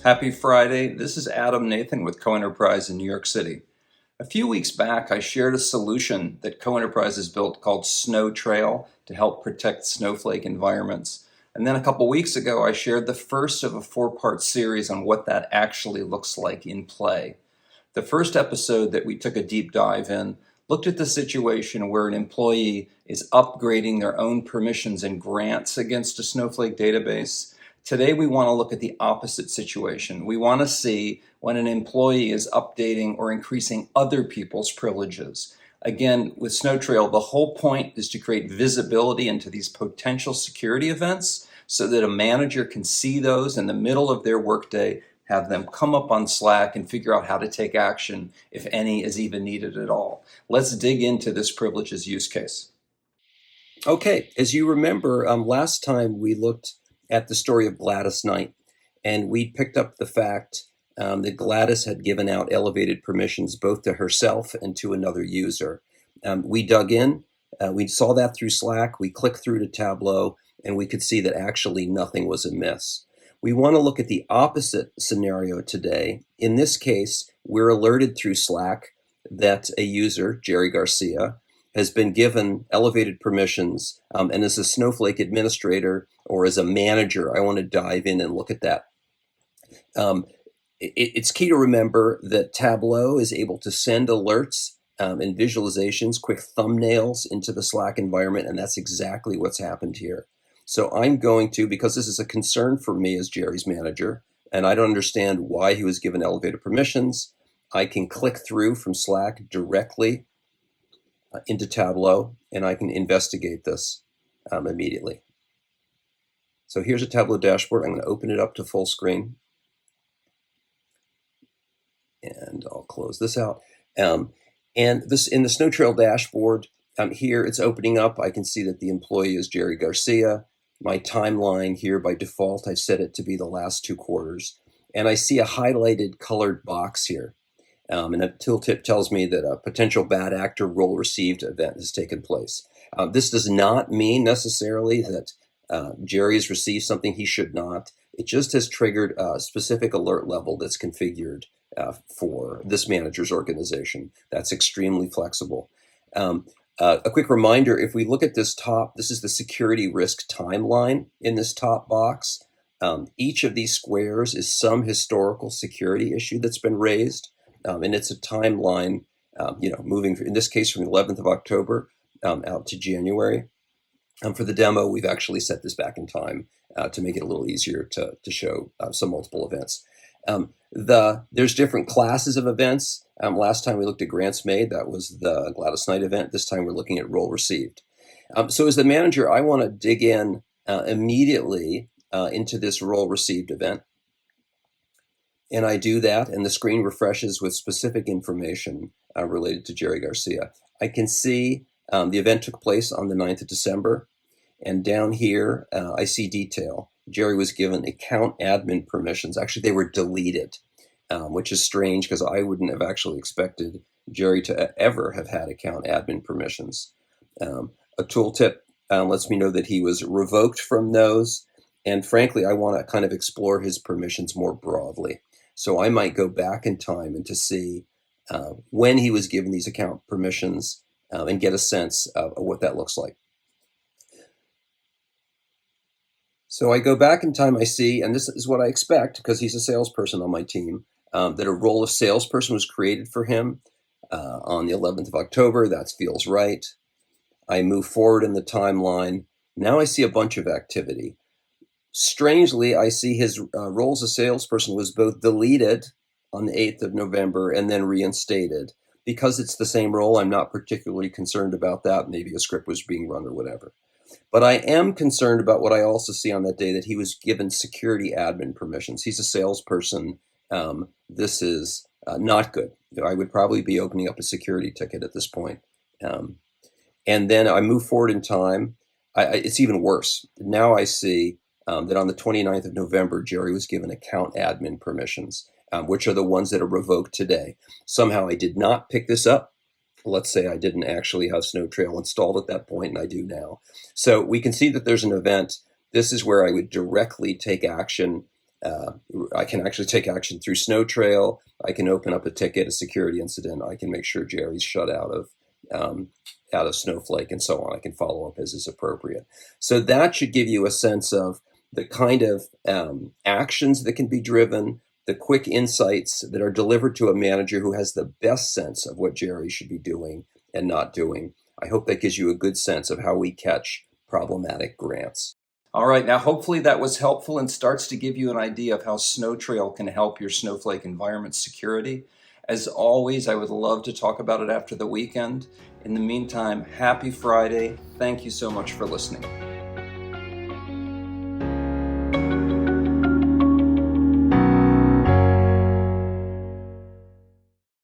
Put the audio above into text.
Happy Friday. This is Adam.Nathan with Co-Enterprise in New York City. A few weeks back, I shared a solution that Co-Enterprise has built called SnowTrail to help protect snowflake environments. And then a couple weeks ago, I shared the first of a four-part series on what that actually looks like in play. The first episode that we took a deep dive in looked at the situation where an employee is upgrading their own permissions and grants against a Snowflake database. Today, we want to look at the opposite situation. We want to see when an employee is updating or increasing other people's privileges. Again, with SnowTrail, the whole point is to create visibility into these potential security events so that a manager can see those in the middle of their workday, have them come up on Slack and figure out how to take action, if any is even needed at all. Let's dig into this privileges use case. Okay, as you remember, last time we looked at the story of Gladys Knight, and we picked up the fact that Gladys had given out elevated permissions both to herself and to another user. We dug in, we saw that through Slack, we clicked through to Tableau, and we could see that actually nothing was amiss. We want to look at the opposite scenario today. In this case, we're alerted through Slack that a user, Jerry Garcia, has been given elevated permissions, and as a Snowflake administrator or as a manager, I want to dive in and look at that. It's key to remember that Tableau is able to send alerts and visualizations, quick thumbnails into the Slack environment, and that's exactly what's happened here. So I'm going to, because this is a concern for me as Jerry's manager, and I don't understand why he was given elevated permissions, I can click through from Slack directly into Tableau, and I can investigate this immediately. So here's a Tableau dashboard. I'm going to open it up to full screen. And I'll close this out. And this in the SnowTrail dashboard, here it's opening up. I can see that the employee is Jerry Garcia. My timeline here, by default, I've set it to be the last 2 quarters. And I see a highlighted colored box here. And a tooltip tells me that a potential bad actor role received event has taken place. This does not mean necessarily that Jerry has received something he should not. It just has triggered a specific alert level that's configured for this manager's organization. That's extremely flexible. A quick reminder, if we look at this top, this is the security risk timeline in this top box. Each of these squares is some historical security issue that's been raised. And it's a timeline, moving, in this case, from the 11th of October out to January. For the demo, we've actually set this back in time to make it a little easier to show some multiple events. There's different classes of events. Last time we looked at grants made, that was the Gladys Knight event. This time we're looking at role received. So as the manager, I want to dig in immediately into this role received event. And I do that, and the screen refreshes with specific information related to Jerry Garcia. I can see the event took place on the 9th of December, and down here I see detail. Jerry was given account admin permissions. Actually, they were deleted, which is strange because I wouldn't have actually expected Jerry to ever have had account admin permissions. A tooltip lets me know that he was revoked from those, and frankly, I want to kind of explore his permissions more broadly. So I might go back in time and to see when he was given these account permissions and get a sense of what that looks like. So I go back in time, I see, and this is what I expect because he's a salesperson on my team, that a role of salesperson was created for him on the 11th of October. That feels right. I move forward in the timeline. Now I see a bunch of activity. Strangely, I see his role as a salesperson was both deleted on the 8th of November and then reinstated. Because it's the same role, I'm not particularly concerned about that. Maybe a script was being run or whatever. But I am concerned about what I also see on that day, that he was given security admin permissions. He's a salesperson. This is not good. I would probably be opening up a security ticket at this point. And then I move forward in time. It's even worse. Now I see that on the 29th of November, Jerry was given account admin permissions, which are the ones that are revoked today. Somehow I did not pick this up. Let's say I didn't actually have SnowTrail installed at that point, and I do now. So we can see that there's an event. This is where I would directly take action I can actually take action through SnowTrail. I can open up a ticket, a security incident. I can make sure Jerry's shut out of Snowflake and so on. I can follow up as is appropriate. So that should give you a sense of the kind of actions that can be driven, the quick insights that are delivered to a manager who has the best sense of what Jerry should be doing and not doing. I hope that gives you a good sense of how we catch problematic grants. All right, now hopefully that was helpful and starts to give you an idea of how SnowTrail can help your Snowflake environment security. As always, I would love to talk about it after the weekend. In the meantime, happy Friday. Thank you so much for listening.